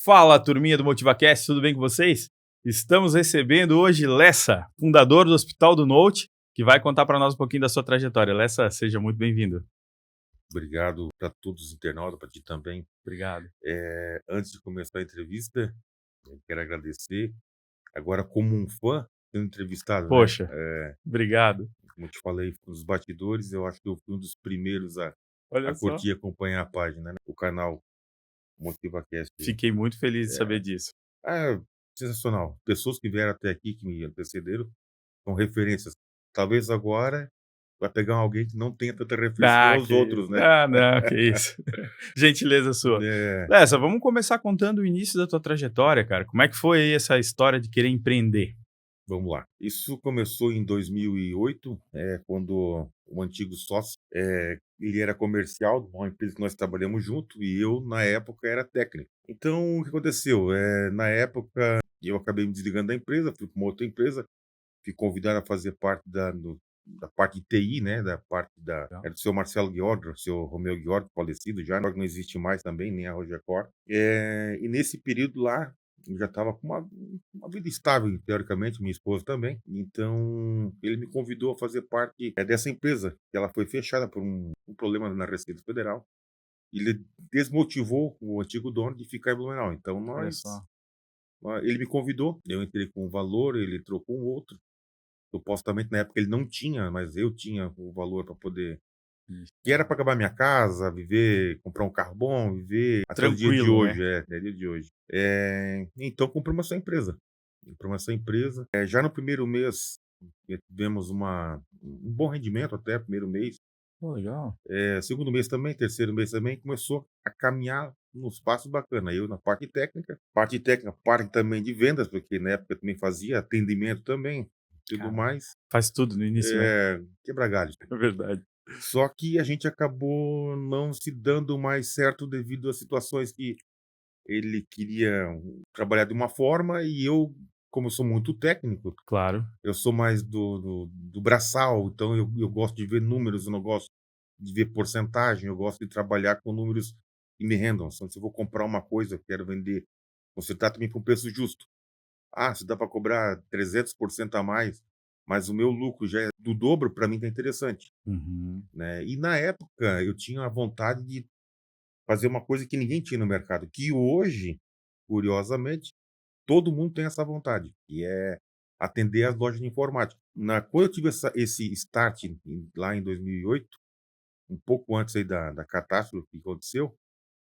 Fala, turminha do MotivaCast, tudo bem com vocês? Estamos recebendo hoje Lessa, fundador do Hospital do Note, que vai contar para nós um pouquinho da sua trajetória. Lessa, seja muito bem-vindo. Obrigado para todos os internautas, para ti também. Obrigado. Antes de começar a entrevista, eu quero agradecer. Agora, como um fã sendo entrevistado, né? Poxa, obrigado. Como eu te falei nos bastidores, eu acho que eu fui um dos primeiros a Olha só. curtir e acompanhar a página, né? O canal MotivaCast. Fiquei muito feliz de saber É, disso. é sensacional. Pessoas que vieram até aqui, que me antecederam, são referências. Talvez agora vai pegar alguém que não tenha tanta referência igual Ah, os que isso. outros, né? Ah, não, que isso. Gentileza sua. É, Lessa, vamos começar contando o início da tua trajetória, cara. Como é que foi aí essa história de querer empreender? Vamos lá. Isso começou em 2008, quando o antigo sócio, ele era comercial de uma empresa que nós trabalhamos junto e eu, na época, era técnico. Então, o que aconteceu? Na época, eu acabei me desligando da empresa, fui para uma outra empresa, fui convidado a fazer parte da parte de TI, né? Da parte Legal. era do seu Marcelo Ghiordo, o seu Romeu Ghiordo, falecido já, agora não existe mais também, nem a Rogecor. E nesse período lá, eu já estava com uma vida estável, teoricamente, minha esposa também. Então, ele me convidou a fazer parte dessa empresa, que ela foi fechada por um problema na Receita Federal. Ele desmotivou o antigo dono de ficar em Blumenau. Então, Olha só. ele me convidou, eu entrei com um valor, ele trocou um outro. Supostamente, na época, ele não tinha, mas eu tinha o valor para poder Isso. que era para acabar minha casa, viver, comprar um carro bom, viver até o dia de Tranquilo, né? hoje, até o dia de hoje. Então compramos essa empresa. Compramos essa empresa. Já no primeiro mês, tivemos um bom rendimento até, primeiro mês. Pô, legal. Segundo mês também, terceiro mês também, começou a caminhar nos passos bacana. Eu na parte técnica, parte também de vendas, porque na época eu também fazia atendimento também, tudo Cara, mais. faz tudo no início, né? Quebra galhos. É verdade. Só que a gente acabou não se dando mais certo devido a situações que ele queria trabalhar de uma forma e eu, como eu sou muito técnico, Claro. eu sou mais do braçal, então eu gosto de ver números, eu não gosto de ver porcentagem, eu gosto de trabalhar com números que me rendam. Então, se eu vou comprar uma coisa, eu quero vender, consertar também por um preço justo. Se dá para cobrar 300% a mais, mas o meu lucro já é do dobro, para mim tá interessante, Uhum. né. E na época eu tinha a vontade de fazer uma coisa que ninguém tinha no mercado, que hoje, curiosamente, todo mundo tem essa vontade, que é atender as lojas de informática. Quando eu tive esse start lá em 2008, um pouco antes aí da catástrofe que aconteceu,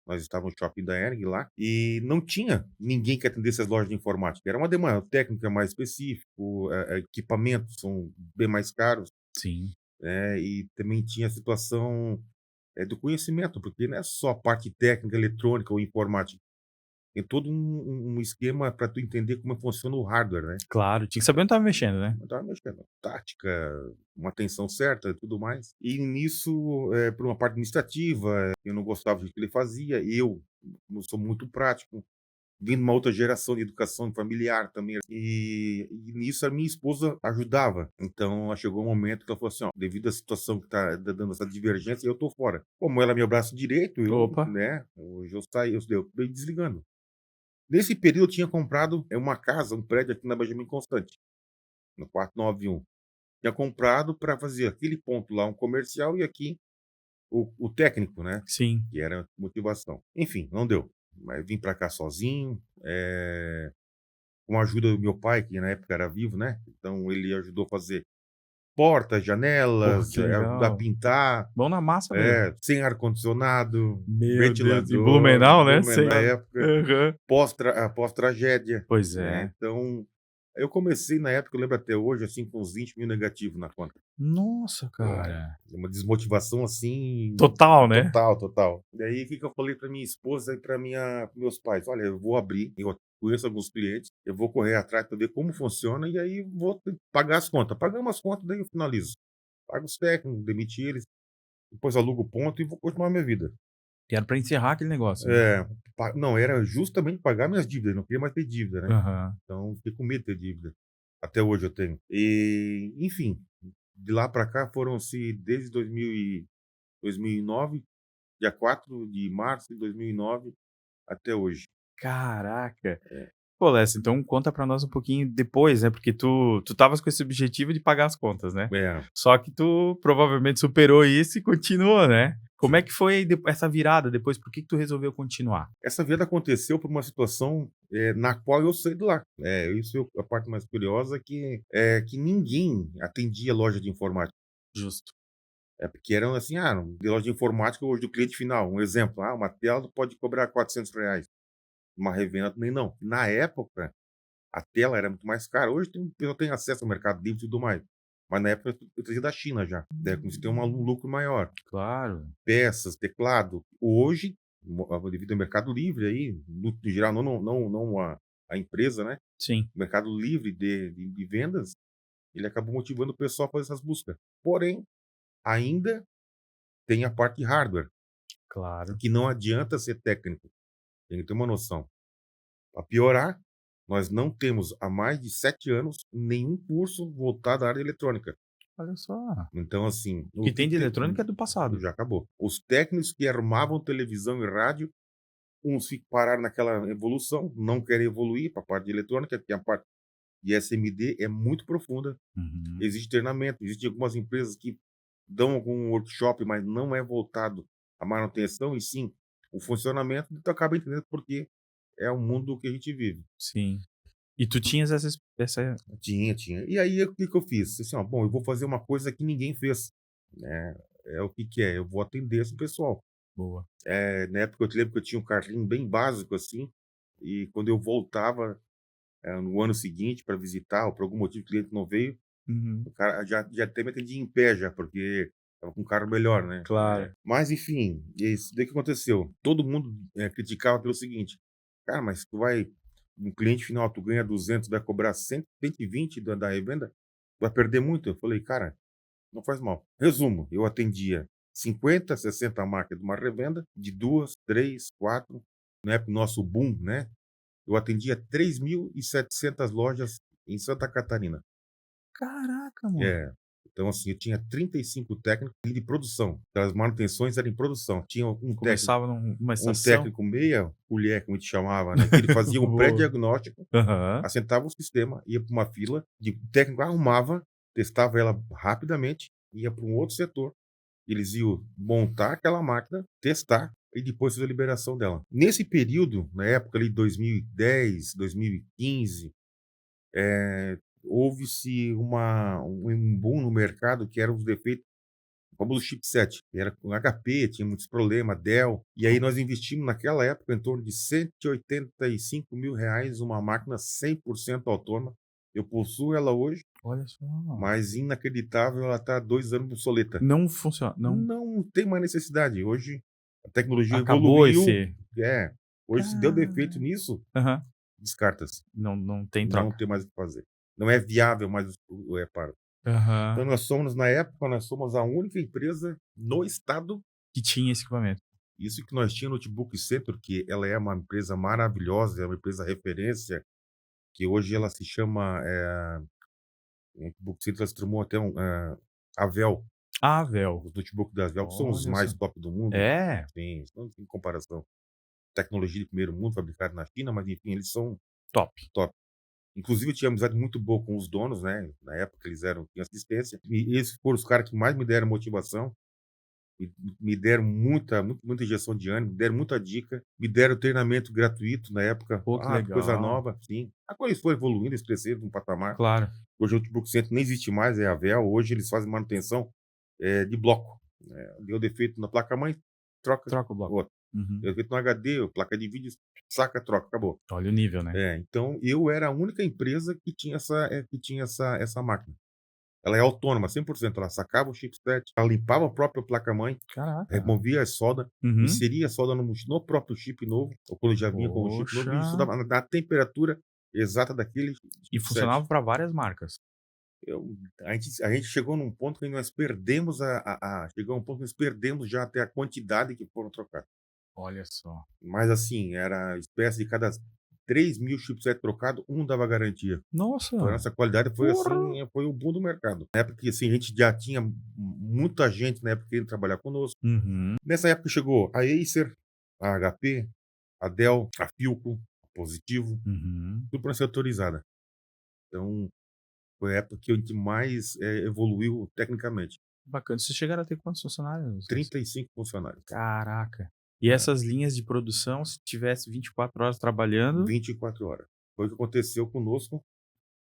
nós estávamos no shopping da Hering lá, e não tinha ninguém que atendesse as lojas de informática. Era uma demanda técnica mais específico, equipamentos são bem mais caros, Sim. e também tinha a situação do conhecimento, porque não é só a parte técnica, eletrônica ou informática. Tem todo um esquema para tu entender como funciona o hardware, né? Claro, tinha que saber onde estava mexendo, né? Eu estava mexendo, tática, uma atenção certa e tudo mais. E nisso, por uma parte administrativa, eu não gostava do que ele fazia. Eu não sou muito prático, vim de uma outra geração de educação familiar também. E nisso a minha esposa ajudava. Então chegou um momento que ela falou assim: ó, devido à situação que está dando essa divergência, eu tô fora. Como ela é meu braço direito, Opa, hoje eu saí, eu acabei desligando. Nesse período eu tinha comprado uma casa, um prédio aqui na Benjamin Constant, no 491. Tinha comprado para fazer aquele ponto lá um comercial e aqui o técnico, né? sim. Que era motivação. Enfim, não deu. Mas vim para cá sozinho, com a ajuda do meu pai, que na época era vivo, né? Então ele ajudou a fazer portas, Porra, janelas, que ajudar a legal. pintar, Mão na massa mesmo. sem ar-condicionado, Meu Deus, em ventilador, Blumenau, né, Blumenau sem na época, aham. pós-tragédia, Pois né? é. Então, eu comecei na época, eu lembro até hoje, assim, com uns 20 mil negativos na conta. Nossa, É, cara. uma desmotivação, assim, Total, né. total, total. E aí, o que que eu falei para minha esposa e para meus pais? Olha, eu vou abrir, eu conheço alguns clientes, eu vou correr atrás para ver como funciona e aí vou pagar as contas. Pagamos as contas, daí eu finalizo. Pago os técnicos, demiti eles, depois alugo o ponto e vou continuar minha vida. Que era pra encerrar aquele negócio, né. É, não, era justamente pagar minhas dívidas, não queria mais ter dívida, né? Aham. Então, fiquei com medo de ter dívida. Até hoje eu tenho. E, enfim, de lá para cá foram-se desde 2009, dia 4 de março de 2009 até hoje. Caraca. É. Pô, Lessa, então conta pra nós um pouquinho depois, né, porque tu estavas com esse objetivo de pagar as contas, né. É. Só que tu provavelmente superou isso e continuou, né. Como é que foi essa virada depois? Por que que tu resolveu continuar? Essa venda aconteceu por uma situação, na qual eu saí de lá. Isso é a parte mais curiosa que ninguém atendia loja de informática. Justo. É porque eram assim, de loja de informática hoje do cliente final, um exemplo, uma tela pode cobrar R$ 400, uma revenda também não. Na época, a tela era muito mais cara, hoje eu tenho acesso ao mercado livre e tudo mais, mas na época eu trazia da China já, daí comecei a ter um lucro maior. Claro. Peças, teclado, hoje, devido ao mercado livre aí, no geral não a empresa, né, Sim, o mercado livre de vendas, ele acabou motivando o pessoal a fazer essas buscas. Porém, ainda tem a parte de hardware, claro. que não adianta ser técnico, tem que ter uma noção. Para piorar, nós não temos há mais de 7 anos nenhum curso voltado à área eletrônica. Olha só. Então, assim, O que tem de eletrônica é do passado. já acabou. Os técnicos que armavam televisão e rádio, uns pararam naquela evolução, não querem evoluir para a parte de eletrônica, porque a parte de SMD é muito profunda. Uhum. Existe treinamento, existem algumas empresas que dão algum workshop, mas não é voltado à manutenção, e sim o funcionamento. Então, acaba entendendo porque é o mundo que a gente vive. Sim. E tu tinhas essa Tinha, tinha. E aí, o que que eu fiz? Assim, bom, eu vou fazer uma coisa que ninguém fez, né. O que que é? Eu vou atender esse pessoal. boa. Na época eu te lembro que eu tinha um carrinho bem básico, assim, e quando eu voltava, no ano seguinte para visitar ou por algum motivo o cliente não veio, Uhum. o cara já até me atendia em pé já, porque estava com um carro melhor, né. Claro. Mas enfim, e isso daí que aconteceu, todo mundo, criticava pelo seguinte: "Cara, mas tu vai um cliente final, tu ganha 200, vai cobrar 120 da revenda? Vai perder muito?" Eu falei: "Cara, não faz mal". Resumo, eu atendia 50, 60 máquinas de uma revenda, de 2, 3, 4, na época nosso boom, né, eu atendia 3.700 lojas em Santa Catarina. Caraca, mano. É. Então, assim, eu tinha 35 técnicos e de produção, então as manutenções eram em produção. Tinha Começava numa um estação. técnico meia colher, como a gente chamava, né, que ele fazia um Boa. pré-diagnóstico, Aham. assentava o sistema, ia para uma fila, o técnico arrumava, testava ela rapidamente, ia para um outro setor, eles iam montar aquela máquina, testar e depois fazer a liberação dela. Nesse período, na época ali 2010, 2015, houve-se um boom no mercado que eram os defeitos, o famoso chipset, que era com HP, tinha muitos problemas, Dell, e aí nós investimos naquela época em torno de R$ 185.000, uma máquina 100% autônoma. Eu possuo ela hoje, Olha só. mas inacreditável, ela está há 2 anos obsoleta. Não funciona, não Não tem mais necessidade, hoje a tecnologia acabou evoluiu, esse hoje se deu defeito cara nisso, aham. descarta-se, Não tem não troca. tem mais o que fazer. Não é viável mais o reparo. Então Aham. nós somos a única empresa no estado, Que tinha esse equipamento. isso que nós tinha Notebook Center, que ela é uma empresa maravilhosa, é uma empresa referência, que hoje ela se chama, Notebook Center, ela se transformou até a Véu, Ah, véu. os notebook da Véu, que são os Olha só. mais top do mundo, É, sim, não tem comparação. Tecnologia de primeiro mundo, fabricado na China, mas enfim, eles são top. top. Inclusive eu tinha amizade muito boa com os donos, né, na época eles tinham assistência, e esses foram os caras que mais me deram motivação. Me deram muita injeção de ânimo, me deram muita dica, me deram treinamento gratuito na época. Pô, que Coisa legal. nova, sim. A coisa foi evoluindo, eles cresceram de um patamar. Claro. Hoje o Notebook Center nem existe mais, é a Véu. Hoje eles fazem manutenção, de bloco, deu defeito na placa-mãe, troca, Troca o bloco. outra. Uhum. Deu defeito no HD, placa de vídeo, saca, troca, acabou. Olha o nível, né. Então eu era a única empresa que tinha essa máquina. Ela é autônoma, 100%. Ela sacava o chipset, ela limpava a própria placa-mãe, Caraca. removia a solda, Uhum. inseria a solda no próprio chip novo, ou quando já vinha com o chip novo, e Poxa. isso dava na temperatura exata daquele E chipset. funcionava para várias marcas. Eu a gente chegou num ponto que nós perdemos chegou a um ponto que nós perdemos já até a quantidade que foram trocados. Olha só. Mas assim, era espécie de cada 3.000 chipset trocado, um dava garantia. Então a Nossa. nossa qualidade foi Porra. assim, foi o boom do mercado. Na época que, assim, a gente já tinha muita gente na época querendo trabalhar conosco. Uhum. Nessa época chegou a Acer, a HP, a Dell, a Philco. Positivo, Uhum. tudo para ser autorizada. Então, foi a época que a gente mais, evoluiu tecnicamente. Bacana. Vocês chegaram a ter quantos funcionários? 35 funcionários. Caraca. E É, essas linhas de produção, se tivesse 24 horas trabalhando 24 horas. Foi o que aconteceu conosco.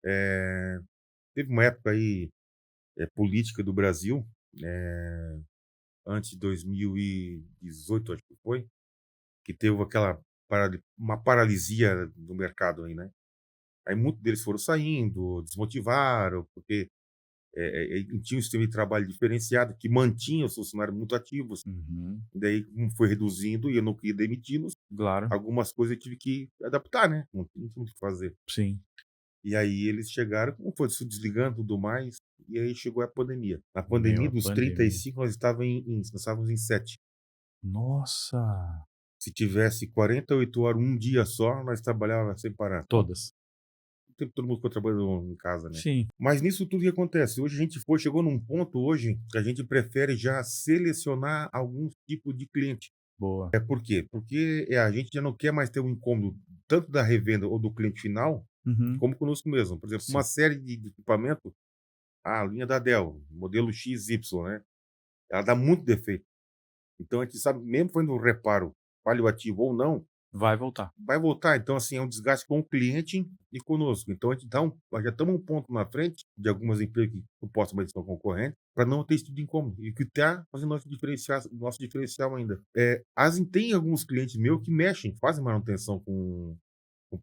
Eh, Teve uma época aí, política do Brasil, eh, antes de 2018, acho que foi, que teve aquela uma paralisia do mercado aí, né. Aí muitos deles foram saindo, desmotivaram, porque, tinha um sistema de trabalho diferenciado que mantinha os funcionários muito ativos. uhum, Daí, como foi reduzindo e eu não queria demiti-los, claro, algumas coisas eu tive que adaptar, né, não tinha muito o que fazer. sim. E aí eles chegaram, como foi se desligando, tudo mais, e aí chegou a pandemia. Na Meu, pandemia a dos pandemia. 35 nós estávamos em 7. Nossa! Se tivesse 48 horas, um dia só, nós trabalhava sem parar. Então, Todas. o tempo todo mundo ficou trabalhando em casa, né. Sim, Mas nisso tudo que acontece, hoje a gente chegou num ponto hoje que a gente prefere já selecionar alguns tipos de cliente. boa. É por quê? Porque, a gente já não quer mais ter um incômodo tanto da revenda ou do cliente final, Uhum, como conosco mesmo. Por exemplo, sim. uma série de equipamento, a linha da Dell, modelo XY, né, ela dá muito defeito. Então a gente sabe, mesmo fazendo um reparo paliativo ou não, Vai voltar. vai voltar. Então, assim, é um desgaste com o cliente e conosco. Então a gente nós já estamos um ponto na frente de algumas empresas que supostamente são concorrentes, para não ter esse tipo de incômodo. E o que está fazendo nosso diferencial ainda. Tem alguns clientes meus que mexem, fazem manutenção com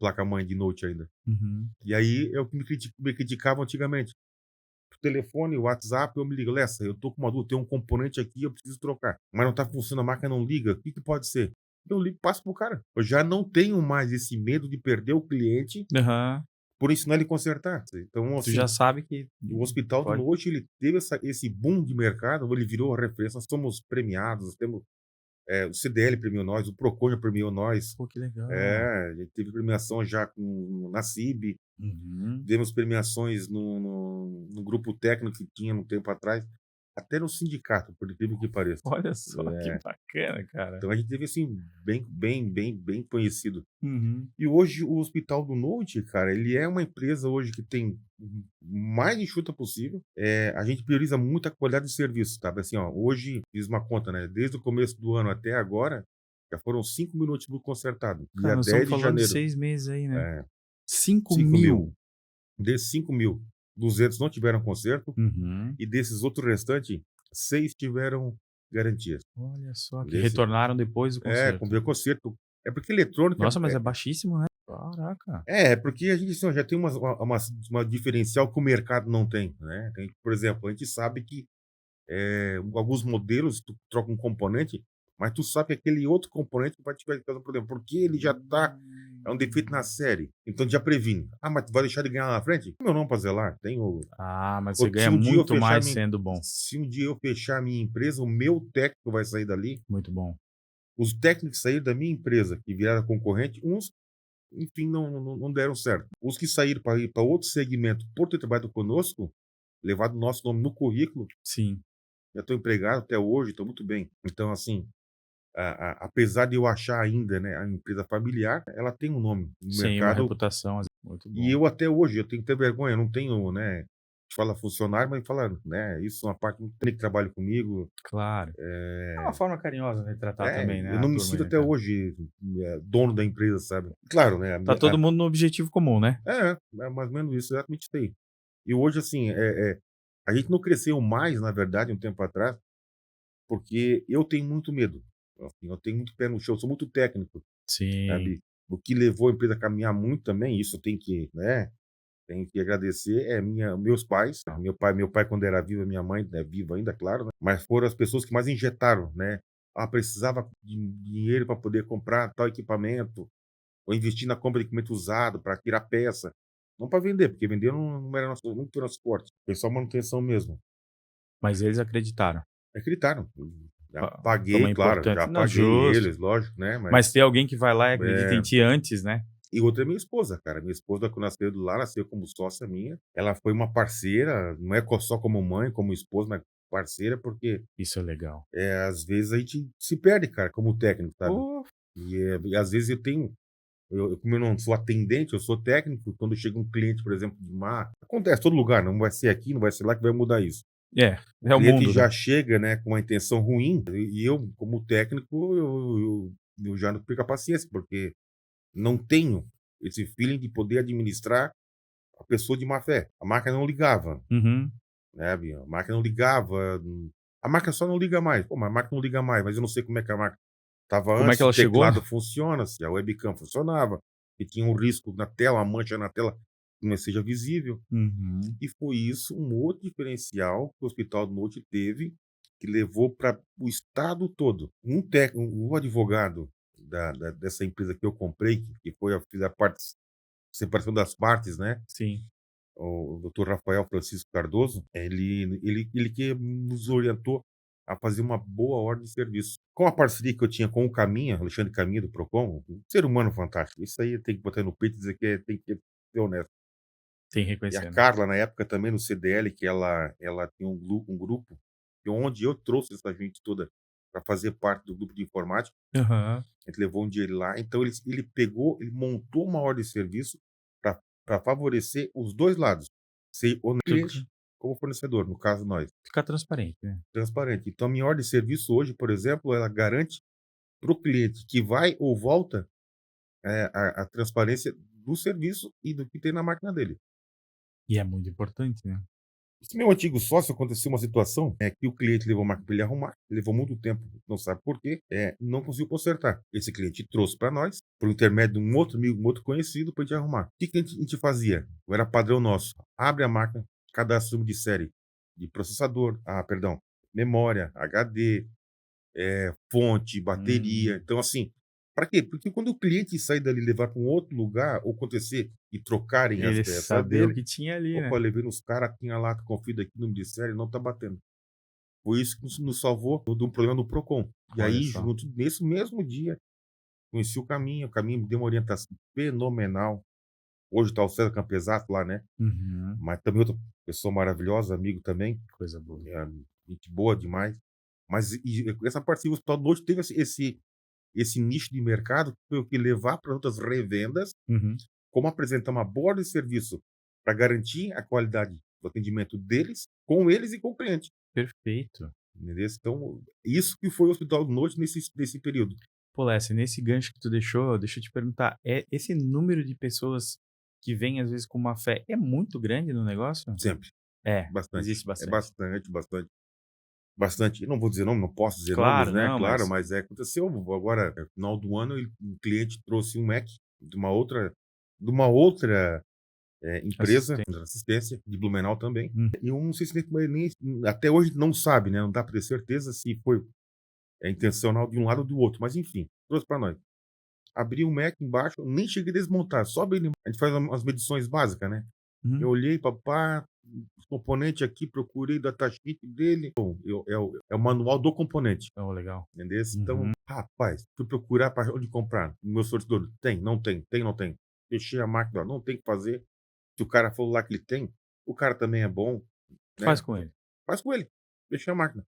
placa-mãe de note ainda. Uhum. E aí é o que me criticavam antigamente. Por telefone, WhatsApp, eu me ligo: "Lessa, eu tô com uma dúvida, tem um componente aqui, eu preciso trocar, mas não tá funcionando, a máquina não liga, o que que pode ser?". Eu ligo, passo pro cara. Eu já não tenho mais esse medo de perder o cliente Aham. por ensinar ele a consertar. Então, Tu já assim, sabe que o Hospital do pode. Noite, ele teve esse boom de mercado, ele virou a referência, nós somos premiados, nós temos, o CDL premiou nós, o Procon já premiou nós. Pô, que legal. A gente teve premiação já na CIB. Uhum. Demos premiações no grupo técnico que tinha um tempo atrás, até no sindicato, por incrível que pareça. Olha só que É, bacana, cara. então a gente teve, assim, bem conhecido. Uhum. E hoje o Hospital do Noite, cara, ele é uma empresa hoje que tem mais enxuta possível. A gente prioriza muito a qualidade de serviço, sabe, assim, ó, hoje fiz uma conta, né, desde o começo do ano até agora, já foram 5.000 notebook consertado, Cara, dia nós estamos 10 de falando de janeiro. 6 meses aí, né. É, cinco 5.000. mil. Desses 5.000, 200 não tiveram conserto. Uhum. E desses outros restantes, 6 tiveram garantias. Olha só, que Desse retornaram depois do concerto. comprei o conserto. É porque eletrônica Nossa, mas é baixíssimo, né. Caraca. porque a gente, assim, ó, já tem uma diferencial que o mercado não tem, né. Por exemplo, a gente sabe que, alguns modelos tu troca um componente, mas tu sabe que aquele outro componente vai te causar problema, porque ele já tá é um defeito na Hum. série, então já previne. "Ah, mas tu vai deixar de ganhar lá na frente?" Meu nome pra zelar, tenho. Ah, mas você Ou ganha muito mais sendo bom. se um dia eu fechar a minha empresa, o meu técnico vai sair dali. Muito bom. Os técnicos que saíram da minha empresa, que viraram concorrente, uns, enfim, não deram certo. Os que saíram para ir para outro segmento, por ter trabalhado conosco, levado o nosso nome no currículo, Sim. já estão empregados até hoje, estão muito bem. Então, assim, apesar de eu achar ainda, né, a empresa familiar, ela tem um nome no Sim, uma mercado. reputação, muito E bom. eu até hoje, eu tenho que ter vergonha, eu não tenho, né, a gente fala funcionário, mas fala, né, isso é uma parte muito que trabalha comigo. Claro. É uma eh forma carinhosa de tratar também, né, eu a não me turma aí, sinto né, até cara. hoje, dono da empresa, sabe. Claro, né, a Tá minha todo mundo no objetivo comum, né. é mais ou menos isso, exatamente isso aí. E hoje, assim, a gente não cresceu mais, na verdade, um tempo atrás, porque eu tenho muito medo, assim, eu tenho muito pé no chão, eu sou muito técnico, Sim, sabe. O que levou a empresa a caminhar muito também, isso tem que, né, tenho que agradecer, meus pais. Meu pai quando era vivo, a minha mãe é viva ainda, claro, né, mas foram as pessoas que mais injetaram, né. "Ah, precisava de dinheiro para poder comprar tal equipamento, ou investir na compra de equipamento usado para tirar peça", não para vender, porque vender não era nosso, nunca foi nosso forte, foi só manutenção mesmo. mas eles acreditaram. Acreditaram, já Turma paguei, claro, importante. já Não, paguei justo. eles, lógico, né, mas Mas ter alguém que vai lá e acredita em é. ti antes, né. E outra é minha esposa, cara. Minha esposa, quando nasceu de lá, nasceu como sócia minha. Ela foi uma parceira, não é só como mãe, como esposa, mas parceira, porque, Isso é legal. às vezes a gente se perde, cara, como técnico, sabe? Pô, E às vezes eu tenho. Como eu não sou atendente, eu sou técnico, quando chega um cliente, por exemplo, de mar acontece em todo lugar, não vai ser aqui, não vai ser lá que vai mudar isso. É, O é o cliente mundo, né? já chega, né, com uma intenção ruim, e eu, como técnico, eu já não perco a paciência, porque não tenho esse feeling de poder administrar a pessoa de má fé. A máquina não ligava, Uhum. né, Bia? A máquina não ligava, a máquina só não liga mais. Pô, mas a máquina não liga mais, mas eu não sei como é que a máquina estava Como é antes, que se o ela chegou? teclado funciona, se a webcam funcionava, e tinha um risco na tela, uma mancha na tela que não seja visível. Uhum. E foi isso um outro diferencial que o Hospital do Norte teve, que levou para o estado todo. O advogado dessa empresa que eu comprei, que foi fiz a parte separação das partes, né, Sim. o doutor Rafael Francisco Cardoso, ele que nos orientou a fazer uma boa ordem de serviço. Com a parceria que eu tinha com o Caminha, Alexandre Caminha do Procon, um ser humano fantástico. Isso aí tem que botar no peito e dizer que tem que ser honesto. Tem que E a reconhecer, né? Carla, na época, também no CDL, que ela tinha um grupo, e onde eu trouxe essa gente toda para fazer parte do grupo de informática. Aham. A gente levou um dia ele lá, então ele pegou, ele montou uma ordem de serviço para favorecer os 2 lados, ser o Tudo cliente como fornecedor, no caso nós, ficar transparente, né? transparente. Então a minha ordem de serviço hoje, por exemplo, ela garante para o cliente que vai ou volta, a transparência do serviço e do que tem na máquina dele. E é muito importante, né? Esse meu antigo sócio, aconteceu uma situação, que o cliente levou a máquina para ele arrumar, levou muito tempo, não sabe por quê, não conseguiu consertar. Esse cliente trouxe para nós, por intermédio de um outro amigo, um outro conhecido, para a gente arrumar. O que que a gente fazia? Era padrão nosso, abre a máquina, cadastra o número de série de processador, perdão, memória, HD, fonte, bateria. Hum. Então, assim, para quê? Porque quando o cliente sair dali e levar para um outro lugar, ou acontecer e trocarem as Ele peças saber o dele, que tinha ali, opa, né? levei nos caras, tinha lá, confio aqui, número de série, não tá batendo. Foi isso que nos salvou de um problema do Procon. E Olha aí, só. junto, nesse mesmo dia, conheci o Caminho me deu uma orientação fenomenal. Hoje tá o César Campesato lá, né? Uhum. Mas também outra pessoa maravilhosa, amigo também, Coisa boa. é, gente boa demais. Mas essa parceria do Hospital do Norte teve esse nicho de mercado que foi o que levar para outras revendas, Uhum. como apresentar uma boa ordem de serviço para garantir a qualidade do atendimento deles, com eles e com o cliente. Perfeito. Entendeu? Então, isso que foi o Hospital do Norte nesse período. Pô, Lécia, nesse gancho que tu deixou, deixa eu te perguntar, esse número de pessoas que vêm, às vezes, com má fé, é muito grande no negócio? Sempre. É, Bastante. existe É bastante. bastante, bastante. Bastante. Eu não vou dizer nome, não posso dizer nomes, Claro, né, não, claro, mas mas aconteceu agora, final do ano, um cliente trouxe um Mac de uma outra, empresa assistente. de assistência, de Blumenau também. Hum. E eu não sei se nem até hoje não sabe, né, não dá para ter certeza se foi, intencional de um lado ou do outro, mas enfim, trouxe para nós. Abri o Mac embaixo, nem cheguei a desmontar, só abri ele, a gente faz umas medições básicas, né. Eu Uhum. olhei, papá, os componentes aqui, procurei datasheet dele. Bom, é o manual do componente, Oh, legal. entendeu? Então, Uhum. rapaz, fui procurar para onde comprar. No meu fornecedor, tem, não tem, tem, não tem. Fechei a máquina, ó, não tem que fazer. Se o cara falou lá que ele tem, o cara também é bom, Faz né? com ele. Faz com ele. Fechei a máquina.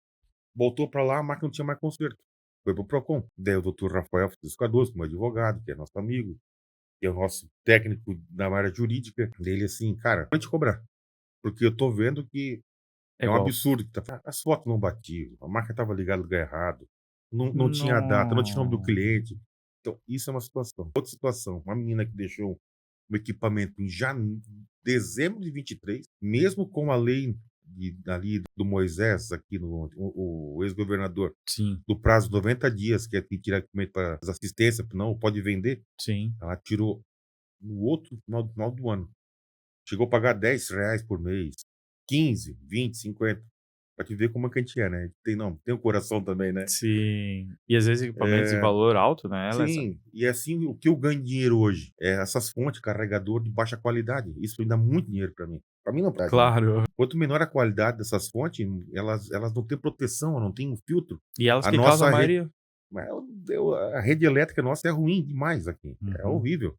Voltou para lá, a máquina não tinha mais conserto. Foi pro Procon. Daí o doutor Rafael Francisco Cardoso, meu advogado, que é nosso amigo, que é o nosso técnico da área jurídica, dele assim, cara, pode cobrar. Porque eu tô vendo que É é um igual. absurdo que as fotos não batiam, a marca estava ligada no lugar errado, não tinha a data, não tinha o nome do No cliente. Então, isso é uma situação. Outra situação, uma menina que deixou o equipamento em dezembro de 23, mesmo com a lei ali do Moisés, aqui no o ex-governador, sim, do prazo de 90 dias, que é que tirar equipamento para as assistências, não pode vender, sim. ela tirou no outro final do ano. Chegou a pagar R$ 10 por mês, 15, 20, 50. Pra te ver como é que a gente é, né. Tem o coração também, né. Sim. E às vezes equipamentos de É, valor alto, né, Lessa? sim, e assim, o que eu ganho dinheiro hoje, é essas fontes, carregador de baixa qualidade, isso me dá muito dinheiro pra mim. Pra mim não traz, né. Claro. Quanto menor a qualidade dessas fontes, elas não têm proteção, não têm um filtro. E elas A que causam a nossa rede maioria. mas a rede elétrica nossa é ruim demais aqui, é Uhum. horrível.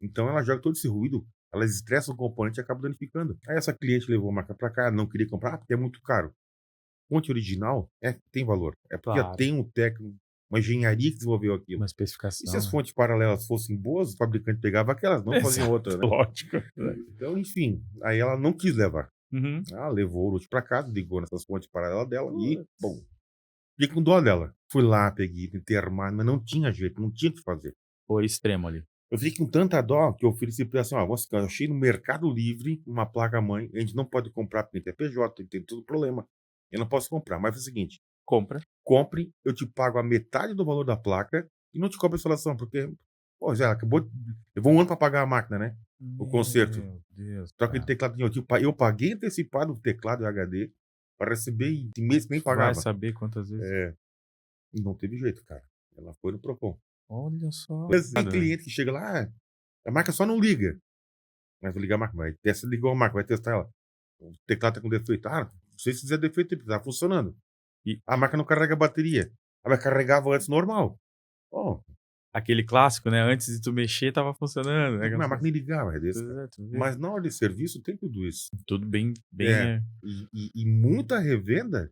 Então ela joga todo esse ruído, elas estressam o componente e acabam danificando. Aí essa cliente levou a marca pra cá, não queria comprar, porque é muito caro. Fonte original tem valor, é porque já Claro. tem um técnico, uma engenharia que desenvolveu aquilo. Uma E se especificação, as né? fontes paralelas fossem boas, o fabricante pegava aquelas, não faziam Exato, outra, né? lógico. Então, enfim, aí ela não quis levar. Uhum. Ela levou o root pra casa, ligou nessas fontes paralelas dela e, Putz. bom, fiquei com dó dela. Fui lá, peguei, tentei arrumar, mas não tinha jeito, não tinha o que fazer. Foi extremo ali. Eu fiquei com tanta dó que eu ofereci pra ela assim: ó, eu achei no Mercado Livre uma placa-mãe, a gente não pode comprar porque tem PJ, tem todo problema. Eu não posso comprar, mas é o seguinte: Compra. compre, eu te pago a metade do valor da placa e não te cobro a instalação, porque, pô, já acabou. Levou um ano pra pagar a máquina, né? O conserto. Meu Deus, Só que o cara. tecladinho, eu paguei antecipado o teclado e HD pra receber e esse mês nem Vai pagava. saber quantas vezes. É, e não teve jeito, cara. Ela foi no Procon. Olha só. Mas tem Né? cliente que chega lá, a marca só não liga. Mas vou ligar a marca, vai testa, ligou a marca, vai testar ela. O teclado tá com defeito. Ah, não sei se fizer defeito, tá funcionando. E A marca não carrega a bateria. Ah, mas carregava antes normal. Ó, aquele clássico, né? Antes de tu mexer, tava funcionando, né? a máquina nem ligava, é desse, cara. Tu vê. Mas na hora de serviço tem tudo isso. Tudo bem, bem, É, e muita revenda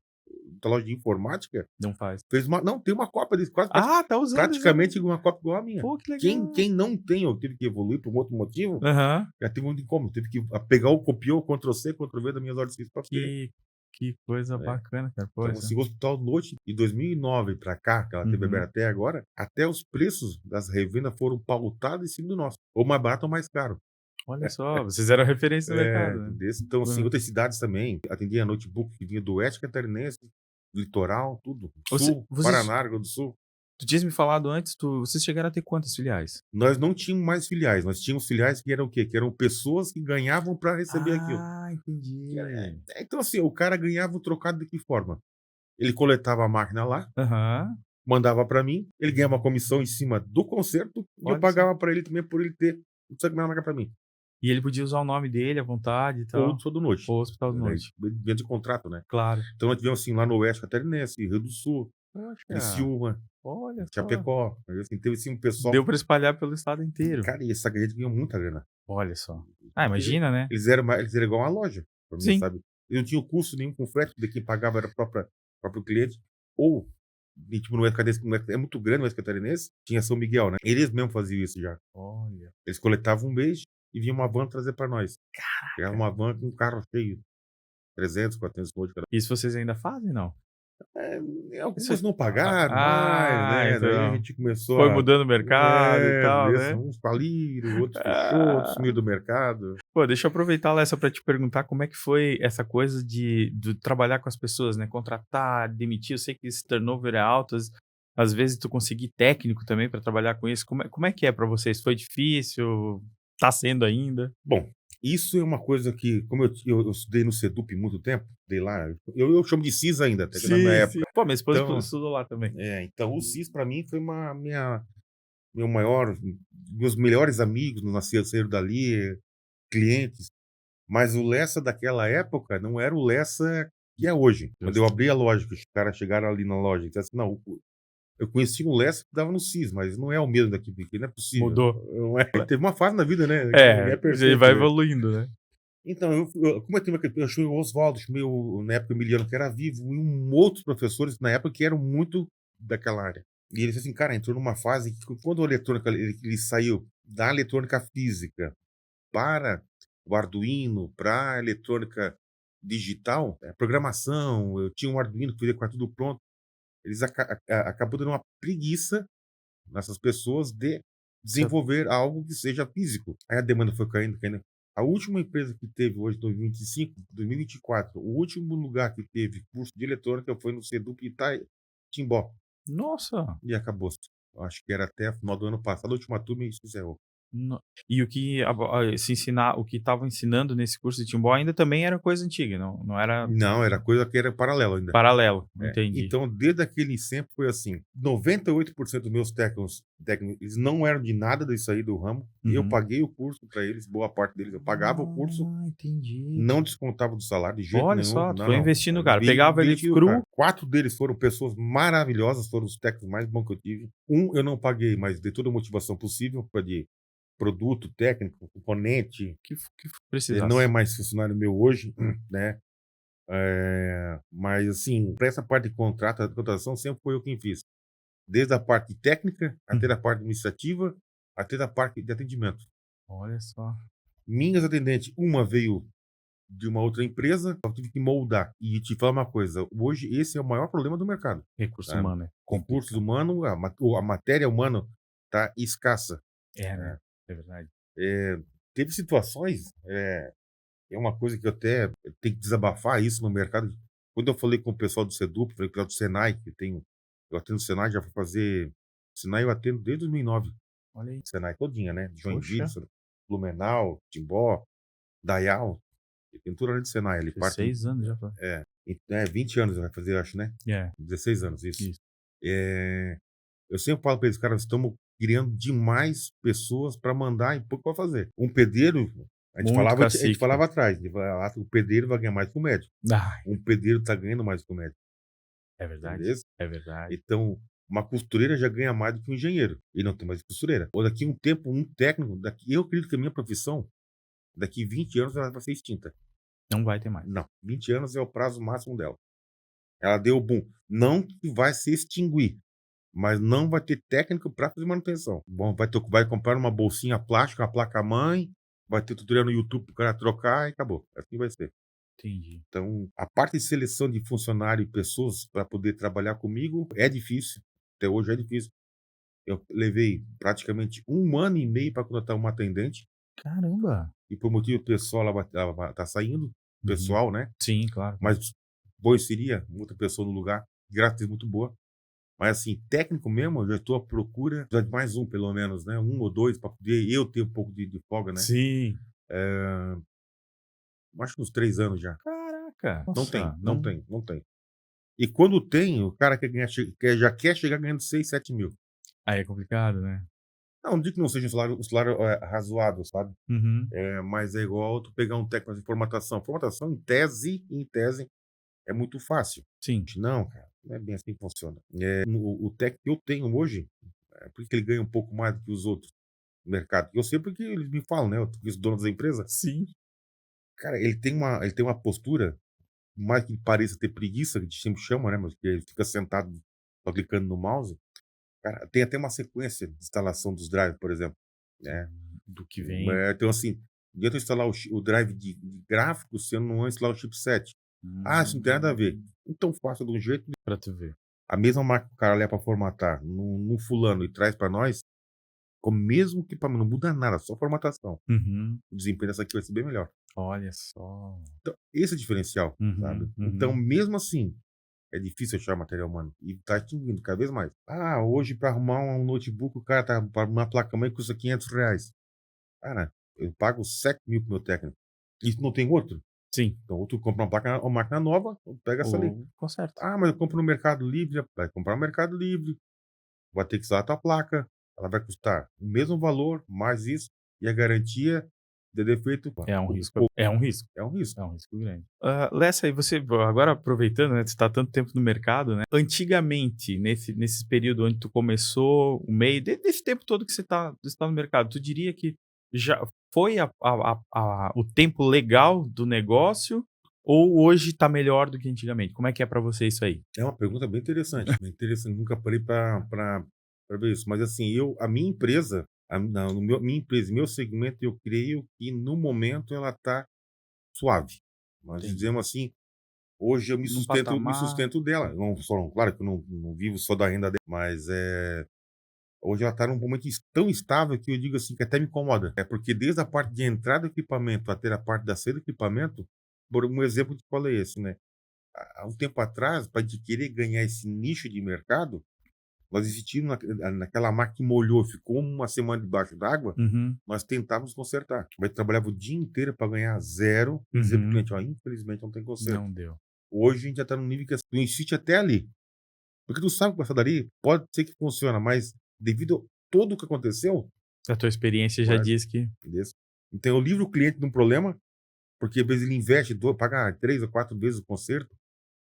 da loja de informática não faz. fez uma. Não, tem uma cópia desse, quase Ah, tá usando praticamente uma cópia igual a minha. Pô, que Quem, legal. quem não tem ou teve que evoluir por um outro motivo, Aham. já teve muito incômodo. Teve que pegar o copiou, Ctrl+C, Ctrl+V das minhas ordens para ter. Que coisa É. bacana, cara. Pô, Então, assim, o Hospital do Noite, de 2009 para cá, que ela teve Uhum. aberta até agora, até os preços das revendas foram pautados em cima do nosso. Ou mais barato ou mais caro. Olha só, vocês eram referência no mercado, né? Então, assim, Uhum. outras cidades também. Atendia notebook que vinha do Oeste Catarinense, Litoral, tudo. Você Sul, vocês Paraná, Rio Grande do Sul. tu tinhas me falado antes, vocês chegaram a ter quantas filiais? Nós não tínhamos mais filiais, nós tínhamos filiais que eram o quê? Que eram pessoas que ganhavam para receber aquilo. Ah, entendi. Então, assim, o cara ganhava o trocado de que forma? Ele coletava a máquina lá, Aham. mandava para mim, ele ganhava uma comissão em cima do conserto e eu Olha só. pagava para ele também por ele ter o sangue na máquina para mim. E ele podia usar o nome dele à vontade e Ou tal? do noite. Ou Hospital do Noite. Dentro de contrato, né? Claro. Então nós tivemos assim lá no Oeste Catarinense, Rio do Sul, Poxa, Criciúma, olha só. Chapecó. Aí, assim, teve assim um pessoal. Deu pra espalhar pelo estado inteiro. Cara, e essa gente ganhou muita grana. Olha só. Ah, Porque imagina, né? eles eram igual uma loja, pra mim, Sim. sabe? Eles não tinham custo nenhum com frete, porque quem pagava era o próprio cliente. Ou, e, tipo, no Oeste Catarinense, é muito grande o Oeste Catarinense, tinha São Miguel, né? Eles mesmos faziam isso já. Olha. Eles coletavam um mês e vinha uma van trazer pra nós. Pegava uma van com um carro cheio. 300, 400 conto. Isso vocês ainda fazem, não? Algumas não pagaram mais, né? Daí a então. gente começou Foi mudando o mercado e tal, né? uns faliram, outros fechou, outros Ah. sumiram do mercado. Pô, deixa eu aproveitar, Lessa, pra te perguntar como é que foi essa coisa de trabalhar com as pessoas, né? Contratar, demitir. Eu sei que esse turnover é alto. Às vezes tu conseguir técnico também pra trabalhar com isso. Como é que é pra vocês? Foi difícil? Tá sendo ainda? Bom, isso é uma coisa que, como eu estudei no Sedup muito tempo, dei lá, eu chamo de CIS ainda, até que na minha época. Pô, minha esposa Então, estudou lá também. então o CIS para mim foi meu maior, meus melhores amigos nasceram dali, clientes. Mas o Lessa daquela época não era o Lessa que é hoje. Quando eu abri a loja, que os caras chegaram ali na loja e disseram assim, não, eu conheci um Lessa que dava no CIS, mas não é o mesmo daqui, porque não é possível. Mudou. Não é. Teve uma fase na vida, né? Ninguém É, ele perfeito, vai né? evoluindo, né? Então, como eu chamei o Oswaldo, chamei na época o Emiliano, que era vivo, e outros professores na época que eram muito daquela área. E ele disse assim, cara, entrou numa fase que quando a eletrônica, ele saiu da eletrônica física para o Arduino, para a eletrônica digital, programação, eu tinha um Arduino que fazia com tudo pronto, eles acabou dando uma preguiça nessas pessoas de Certo. desenvolver algo que seja físico. Aí a demanda foi caindo, caindo. A última empresa que teve hoje, 2025, 2024, o último lugar que teve curso de eletrônica foi no Sedup Timbó. Nossa! E acabou-se. Acho que era até o final do ano passado, a última turma, e isso encerrou. No E o que se ensinar o que estavam ensinando nesse curso de Timbó ainda também era coisa antiga, não era Não, era coisa que era paralelo ainda. paralelo, É. entendi. Então, desde aquele sempre foi assim, 98% dos meus técnicos, eles não eram de nada disso aí do ramo. Eu Uhum. paguei o curso para eles, boa parte deles. Eu pagava o curso, Entendi. não descontava do salário de jeito Olha nenhum. só, tu Não, foi não. investir no Eu cara, pegava ele investi no cru. cara. 4 deles foram pessoas maravilhosas, foram os técnicos mais bons que eu tive. Um eu não paguei, mas dei toda a motivação possível para de produto, técnico, componente. Que Ele precisasse. não é mais funcionário meu hoje, né? Mas assim, para essa parte de contratação sempre foi eu quem fiz. Desde a parte técnica, até Hum. da parte administrativa, até da parte de atendimento. Olha só. Minhas atendentes, uma veio de uma outra empresa, eu tive que moldar. E te falar uma coisa, hoje esse é o maior problema do mercado, Recurso sabe. humano é Recursos complicado. humanos, a matéria humana tá escassa, É, né, né. é verdade. Teve situações, é uma coisa que eu até tenho que desabafar isso no mercado. Quando eu falei com o pessoal do Sedup, falei com o pessoal do Senai, eu atendo o Senai, já fui fazer Senai eu atendo desde 2009, Olha aí. Senai todinha, né, Joinville, Poxa, Blumenau, Timbó, Dayal, eu tenho tudo ali de Senai, ali, parte 16 anos já fa 20 anos vai fazer, acho, né, é, 16 anos, isso. isso. Eh, eu sempre falo para eles: "Cara, nós estamos criando demais pessoas para mandar e pouco para fazer". Um pedreiro, Muito a gente cacique, né. falava atrás, ele falava: "Ah, o pedreiro vai ganhar mais que o médico". Ai, Um pedreiro está ganhando mais que o médico, é verdade, beleza? é verdade. Então, uma costureira já ganha mais do que um engenheiro, e não tem mais costureira. Ou daqui um tempo, um técnico, eu acredito que a minha profissão, daqui 20 anos ela vai ser extinta. Não vai ter mais. Não, 20 anos é o prazo máximo dela. Ela deu o boom. Não que vai se extinguir, mas não vai ter técnico para fazer manutenção. Bom, vai comprar uma bolsinha plástica, uma placa-mãe, vai ter tutorial no YouTube para o cara trocar e acabou. Assim vai ser. Entendi. Então, a parte de seleção de funcionário e pessoas para poder trabalhar comigo é difícil. Até hoje é difícil. Eu levei praticamente 1 ano e meio para contratar uma atendente, Caramba! e por motivo pessoal ela vai estar saindo, Uhum. pessoal, né, Sim, claro, claro. mas bom seria outra pessoa no lugar, grátis muito boa. Mas assim, técnico mesmo, eu já estou à procura de mais um pelo menos, né, um ou 2 para poder eu ter um pouco de folga, né. Sim. Eh, acho que uns 3 anos já. Caraca! Não tem, Nossa, não não tem, não tem. E quando tem, o cara quer ganhar já quer chegar ganhando 6, 7 mil. aí é complicado, né. Não digo que não seja um salário, razoável, sabe. Uhum. Mas é igual tu pegar um técnico de formatação. Formatação em tese, é muito fácil. Sim. Não, cara, não é bem assim que funciona. O técnico que eu tenho hoje, por que ele ganha um pouco mais do que os outros no mercado? Eu sei porque eles me falam, né, os donos da empresa. Sim. Cara, ele tem uma postura, por mais que pareça ter preguiça, que a gente sempre chama, né, mas que ele fica sentado só clicando no mouse. Cara, tem até uma sequência de instalação dos drives, por exemplo, né. Do que vem. Então assim, não adianta eu instalar o drive de gráfico se eu não instalar o chipset. "Ah, isso não tem nada a ver". Hum. Então faça de um jeito, Pra tu ver. a mesma máquina que o cara leva para formatar no fulano e traz para nós, com o mesmo equipamento, não muda nada, só formatação. Uhum. O desempenho dessa aqui vai ser bem melhor. Olha só. Então, esse é o diferencial, sabe. Uhum, Então, uhum. mesmo assim, é difícil achar material humano e tá extinguindo cada vez mais. "Ah, hoje para arrumar um notebook, o cara tá pra uma placa-mãe custa R$ 500. Cara, eu pago 7 mil pro meu técnico. E não tem outro? Sim. Então, ou tu compra uma máquina nova, ou pega essa ali. Ou conserta. "Ah, mas eu compro no Mercado Livre", vai comprar no Mercado Livre, vai ter que instalar a tua placa, ela vai custar o mesmo valor, mais isso, e a garantia de defeito, É um pouco risco é um risco, é um risco. é um risco grande. Lessa, aí você agora aproveitando, né, você tá há tanto tempo no mercado, né, antigamente, nesse período onde tu começou, o meio desse tempo todo que você tá no mercado, tu diria que já foi o tempo legal do negócio ou hoje tá melhor do que antigamente? Como é que é pra você isso aí? É uma pergunta bem interessante, nunca parei para ver isso, mas assim, a minha empresa, a não, no meu minha empresa, meu segmento, eu creio que no momento ela tá suave. Nós Entendi. dizemos assim, hoje eu Num me patamar sustento dela, claro que eu não vivo só da renda dela, mas, hoje ela está num momento tão estável que eu digo assim, que até me incomoda. É porque desde a parte de entrada do equipamento até a parte da saída do equipamento, por um exemplo que eu falei esse, né, há um tempo atrás, para gente querer ganhar esse nicho de mercado, nós insistimos naquela máquina que molhou, ficou uma semana debaixo d'água, uhum, nós tentávamos consertar. Mas trabalhava o dia inteiro para ganhar zero e dizer para o uhum, cliente: "Ó, infelizmente não tem conserto". não deu. Hoje a gente já está num nível que assim, tu insiste até ali, porque tu sabe que com essa dali pode ser que funciona, mas devido a tudo o que aconteceu, A tua experiência já mas diz que entendeu? Então eu livro o cliente de um problema, porque às vezes ele investe, paga 3 ou 4 vezes o conserto,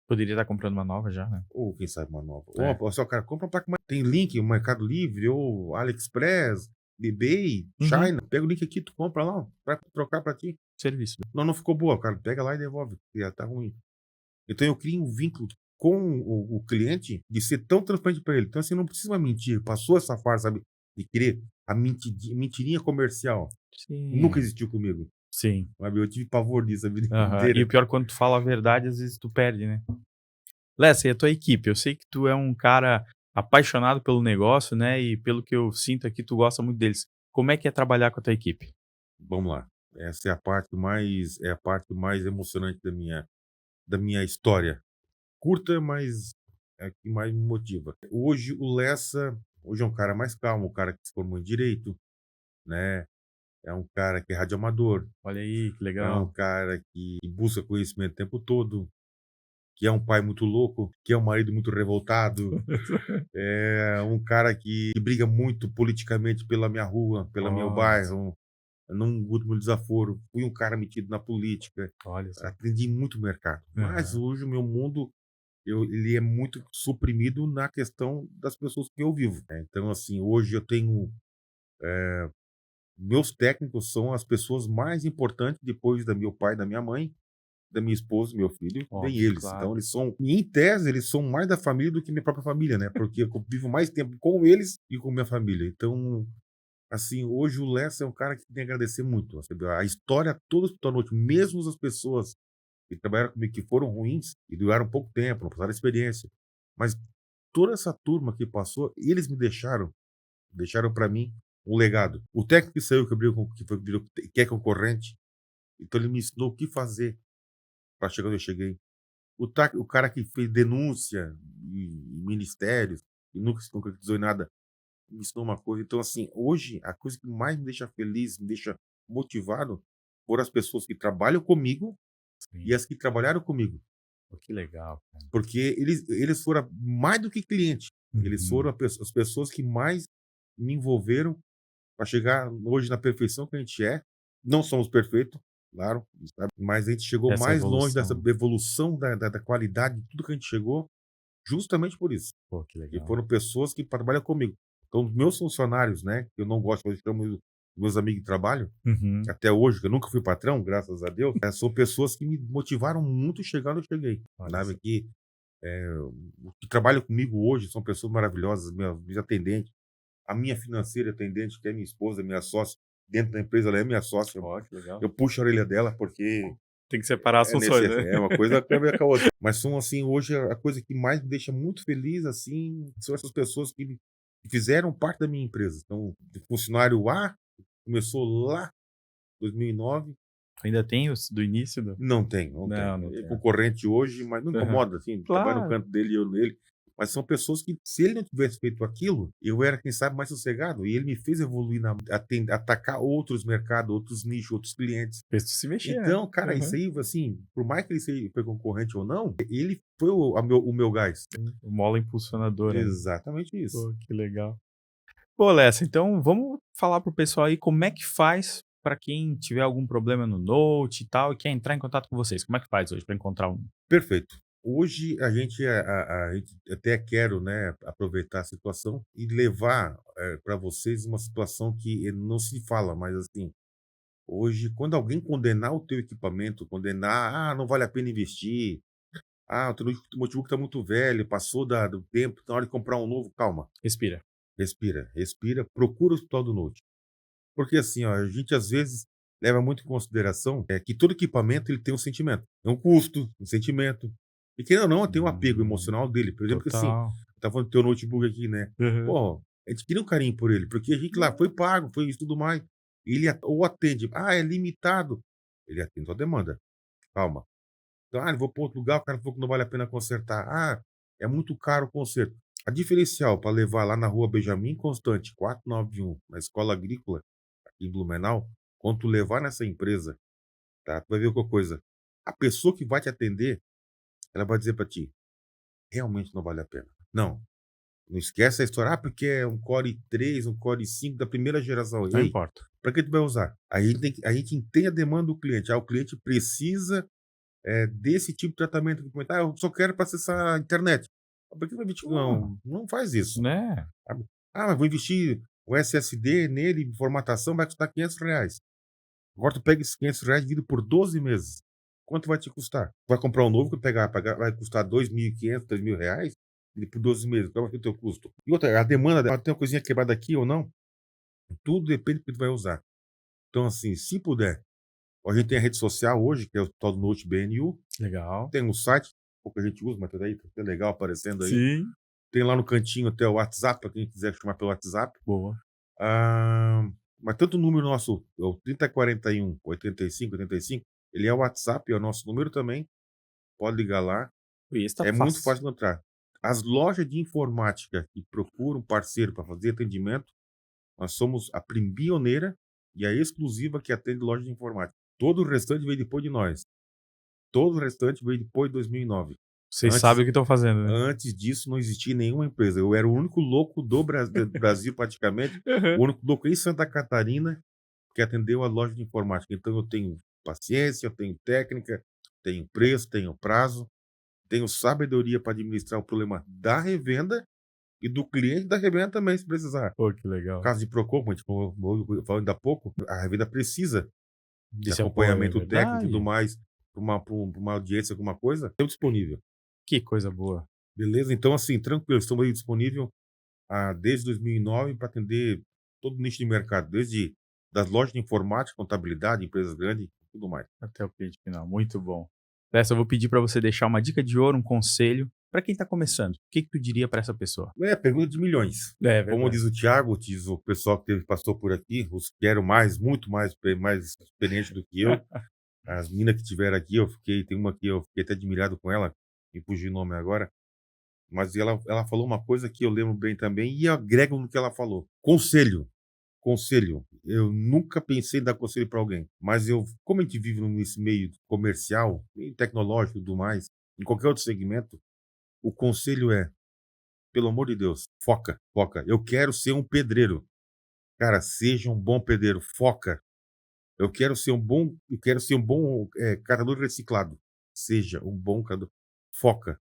poderia estar comprando uma nova já, né. ou quem sabe uma nova. É. Ou só, cara, compra uma placa mais, tem link no Mercado Livre ou AliExpress, eBay, Uhum. China, pega o link aqui, tu compra lá, vai trocar para ti. Serviço. Não, não ficou boa, cara, pega lá e devolve, porque já tá ruim. Então eu crio um vínculo com o cliente, de ser tão transparente para ele. Então, assim, não precisa mentir. Passou essa fase, sabe, de querer a mentirinha comercial. Nunca Sim, existiu comigo, sim. sabe. Eu tive pavor disso a vida Aham. E inteira. o pior quando tu fala a verdade, às vezes tu perde, né. Lessa, e a tua equipe? Eu sei que tu é um cara apaixonado pelo negócio, né, e pelo que eu sinto aqui, tu gosta muito deles. Como é que é trabalhar com a tua equipe? Vamos lá. Essa é a parte mais emocionante da minha história. Curta, mas é a que mais me motiva. Hoje é um cara mais calmo, um cara que se formou em direito, né, é um cara que é radioamador, Olha aí, que é um legal. cara que busca conhecimento o tempo todo, que é um pai muito louco, que é um marido muito revoltado, é um cara que briga muito politicamente pela minha rua, pelo meu Olha só, bairro, não luto meu desaforo. Fui um cara metido na política, olha só. aprendi muito mercado. Mas Aham. hoje o meu mundo, ele é muito suprimido na questão das pessoas que eu vivo, né. Então, assim, hoje eu tenho meus técnicos são as pessoas mais importantes depois da meu pai, da minha mãe, da minha esposa, meu filho, vem Óbvio, eles. claro. Então eles são e em tese, eles são mais da família do que minha própria família, né, porque eu vivo mais tempo com eles e com minha família. Então, assim, hoje o Lessa é um cara que tem que agradecer muito, sabe, a história toda se tornou útil, mesmo as pessoas que trabalharam comigo que foram ruins e duraram pouco tempo, não passaram experiência, mas toda essa turma que passou, eles me deixaram para mim um legado. O técnico que saiu, que abriu que foi virou que é concorrente, então ele me ensinou o que fazer para chegar onde eu cheguei. O cara que fez denúncia em ministérios e nunca se concretizou em nada, me ensinou uma coisa. Então, assim, hoje a coisa que mais me deixa feliz, me deixa motivado, foram as pessoas que trabalham comigo e Sim. as que trabalharam comigo, Pô, que legal, cara. porque eles foram mais do que cliente, eles foram Uhum. as pessoas que mais me envolveram para chegar hoje na perfeição que a gente é. Não somos perfeitos, claro, sabe, mas a gente chegou Essa mais longe dessa evolução. evolução da qualidade de tudo que a gente chegou, justamente por isso, Pô, que que legal. foram pessoas que trabalham comigo. Então, os meus funcionários, né, que eu não gosto, eu chamo meus amigos de trabalho, Uhum. até hoje, que eu nunca fui patrão, graças a Deus, são pessoas que me motivaram muito a chegar onde eu cheguei, Olha sabe, só. que, os que trabalham comigo hoje são pessoas maravilhosas, minhas atendentes, a minha financeira atendente, que é minha esposa, minha sócia, dentro da empresa ela é minha sócia, Ó, que legal. eu puxo a orelha dela, porque Tem que separar as é funções, necessário, né. é uma coisa tem a ver com a outra. Mas são, assim, hoje a coisa que mais me deixa muito feliz, assim, são essas pessoas que fizeram parte da minha empresa. Então, o funcionário A começou lá em 2009. Ainda tem os do início do Não tem. não, não É tem. concorrente hoje, mas não Aham. incomoda, assim, trabalha no Claro. canto dele e eu nele. Mas são pessoas que, se ele não tivesse feito aquilo, eu era, quem sabe, mais sossegado. E ele me fez evoluir atacar outros mercados, outros nichos, outros clientes. Fez tu se mexer, né. Então, cara, isso Aham. aí, assim, por mais que ele foi concorrente ou não, ele foi o meu gás. O mola impulsionadora, né. Exatamente isso. Pô, que legal. Pô, Lessa, então vamos falar para o pessoal aí como é que faz para quem tiver algum problema no Note e tal e quer entrar em contato com vocês. Como é que faz hoje para encontrar um? Perfeito. Hoje a gente até quero, né, aproveitar a situação e levar, para vocês uma situação que não se fala, mas assim, hoje quando alguém condenar o teu equipamento, condenar: "Ah, não vale a pena investir. Ah, o teu notebook está muito velho, passou do tempo, tá na hora de comprar um novo", calma, Respira. respira, respira, procura o hospital do Note. Porque assim, ó, a gente às vezes leva muito em consideração, que todo equipamento ele tem um sentimento. É um custo, um sentimento. E querendo ou não, tem um apego Hum, emocional dele. Por exemplo, que assim, total. tá falando do teu notebook aqui, né? Aham. Pô, a gente cria um carinho por ele, porque a gente lá foi pago, foi isso tudo mais. Ele ou atende, ah, é limitado. Ele atende a demanda. Calma. Então, ah, eu vou para outro lugar, o cara falou que não vale a pena consertar. Ah, é muito caro o conserto. A diferencial para levar lá na rua Benjamin Constante, 491, na escola agrícola, em Blumenau, quando tu levar nessa empresa, tá, tu vai ver qual coisa, a pessoa que vai te atender, ela vai dizer pra ti: "Realmente não vale a pena". Não, não esquece a história: "Ah, porque é um Core 3, um Core 5 da primeira geração". Não Ei, importa. pra que tu vai usar? A gente entende a demanda do cliente. Ah, o cliente precisa, desse tipo de tratamento que comentar. "Ah, eu só quero para acessar a internet". Por que vai investir? Porra, Não faz isso, né. sabe. "Ah, mas vou investir o SSD nele, formatação, vai custar R$ 500. Agora tu pega esses R$ 500 e divide por 12 meses. Quanto vai te custar? Vai comprar um novo que pagar vai custar 2.500, R$ 3.000, e por 12 meses, qual vai ser o teu custo? E outra, a demanda, tem uma coisinha quebrada aqui ou não, tudo depende do que tu vai usar. Então, assim, se puder, a gente tem a rede social hoje, que é o tal do Note BNU, Legal. tem um site, pouca gente usa, mas tá aí, tá legal aparecendo aí. Sim. Tem lá no cantinho até o WhatsApp, para quem quiser chamar pelo WhatsApp. Boa. Ah, mas tanto o número nosso, é o 3041 8585, ele é o WhatsApp, é o nosso número também, pode ligar lá, E esse tá é muito fácil. fácil de encontrar. As lojas de informática que procuram parceiro para fazer atendimento, nós somos a pioneira e a exclusiva que atende loja de informática. Todo o restante veio depois de nós. Todo o restante veio depois de 2009. Vocês Antes sabem o que estão fazendo, né? antes disso não existia nenhuma empresa. Eu era o único louco do Brasil praticamente, Aham. o único louco em Santa Catarina que atendeu a loja de informática. Então eu tenho paciência, eu tenho técnica, tenho preço, tenho prazo, tenho sabedoria para administrar o problema da revenda e do cliente da revenda também, se precisar. Pô, que No legal. caso de Procon, como a gente falou ainda há pouco, a revenda precisa de Desse apoio, é acompanhamento técnico e tudo verdade. mais, pra uma audiência, alguma coisa, eu disponível. Que coisa boa. Beleza? Então, assim, tranquilo, estamos aí disponível desde 2009 para atender todo o nicho de mercado, desde das lojas de informática, contabilidade, empresas grandes, tudo mais. Até o cliente final, muito bom. Dessa eu vou pedir para você deixar uma dica de ouro, um conselho para quem está começando. O que que tu diria para essa pessoa? É, pergunta de milhões. É Como verdade. diz o Thiago, diz o pessoal que passou por aqui, os que eram mais, muito mais experientes do que eu, as meninas que tiveram aqui, tem uma que eu fiquei até admirado com ela, me fugiu o nome agora, mas ela falou uma coisa que eu lembro bem também e eu agrego no que ela falou. Conselho. Conselho, eu nunca pensei em dar conselho para alguém, mas como a gente vive nesse meio comercial, meio tecnológico e tudo mais, em qualquer outro segmento, o conselho é, pelo amor de Deus, foca, foca. Eu quero ser um pedreiro. Cara, seja um bom pedreiro, foca. Eu quero ser um bom catador reciclado. Seja um bom catador. Foca,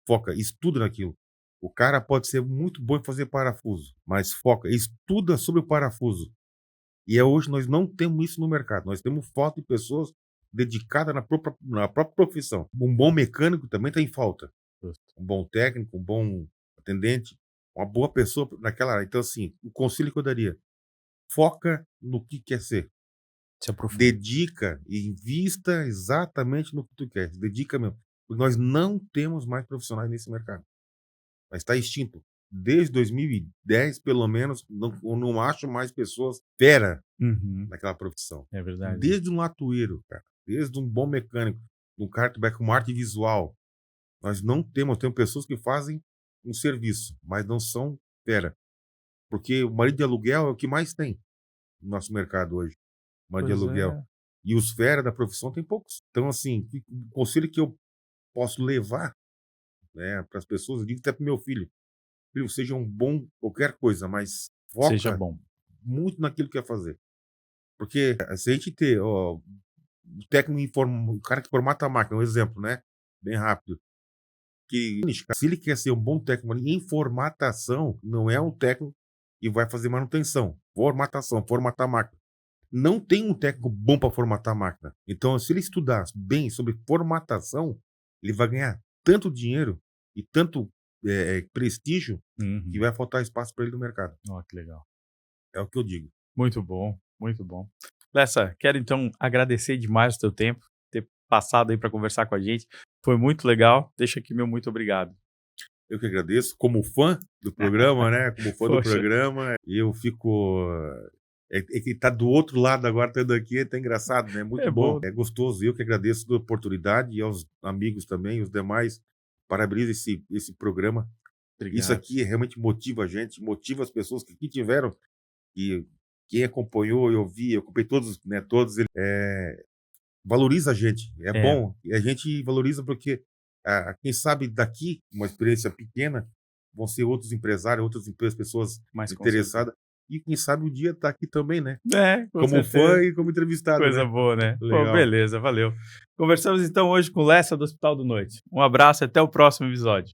foca, estuda naquilo. O cara pode ser muito bom em fazer parafuso, mas foca, estuda sobre o parafuso. E hoje nós não temos isso no mercado. Nós temos falta de pessoas dedicadas na própria profissão. Um bom mecânico também está em falta. Justo. Um bom técnico, um bom atendente, uma boa pessoa naquela área. Então, assim, o conselho que eu daria: foca no que quer ser. Se aprofunda. Dedica e invista exatamente no que tu quer. Dedica mesmo. Porque nós não temos mais profissionais nesse mercado. Mas está extinto. Desde 2010, pelo menos, eu não acho mais pessoas fera Uhum. naquela profissão. É verdade. Desde um latoeiro, cara, desde um bom mecânico, um cara que trabalha com arte visual. Nós não temos pessoas que fazem um serviço, mas não são fera. Porque o marido de aluguel é o que mais tem no nosso mercado hoje, marido de Pois aluguel. é. E os fera da profissão tem poucos. Então, assim, o conselho que eu posso levar, né, para as pessoas, eu digo até para meu filho: "Filho, seja um bom qualquer coisa, mas Seja foca bom. muito naquilo que quer fazer". Porque se a gente ter, ó, o cara que formata a máquina, um exemplo, né, bem rápido, que se ele quer ser um bom técnico em formatação, não é um técnico que vai fazer manutenção, formatação, formatar a máquina. Não tem um técnico bom para formatar a máquina. Então, se ele estudar bem sobre formatação, ele vai ganhar tanto dinheiro e tanto prestígio que Uhum. vai faltar espaço para ele no mercado. Ó, que legal. É o que eu digo. Muito bom, muito bom. Lessa, quero então agradecer demais o teu tempo, ter passado aí para conversar com a gente. Foi muito legal. Deixa aqui meu muito obrigado. Eu que agradeço, como fã do programa, né, como fã do Poxa, programa, eu fico que tá do outro lado agora, estando aqui, é até engraçado, né, muito é bom, bom. é gostoso. Eu que agradeço a oportunidade e aos amigos também, os demais, parabenizo esse programa. Isso Obrigado. aqui realmente motiva a gente, motiva as pessoas que aqui tiveram, e quem acompanhou, eu acompanhei todos, né, todos eles, valoriza a gente, é É, bom, e a gente valoriza porque, quem sabe daqui, uma experiência pequena, vão ser outros empresários, outras pessoas mas com certeza. interessadas, e quem sabe um dia tá aqui também, né, É, com como fã certeza. e como entrevistado, Coisa né. boa, né? Pô, Legal. beleza, valeu. Conversamos então hoje com o Lessa do Hospital do Noite. Um abraço e até o próximo episódio.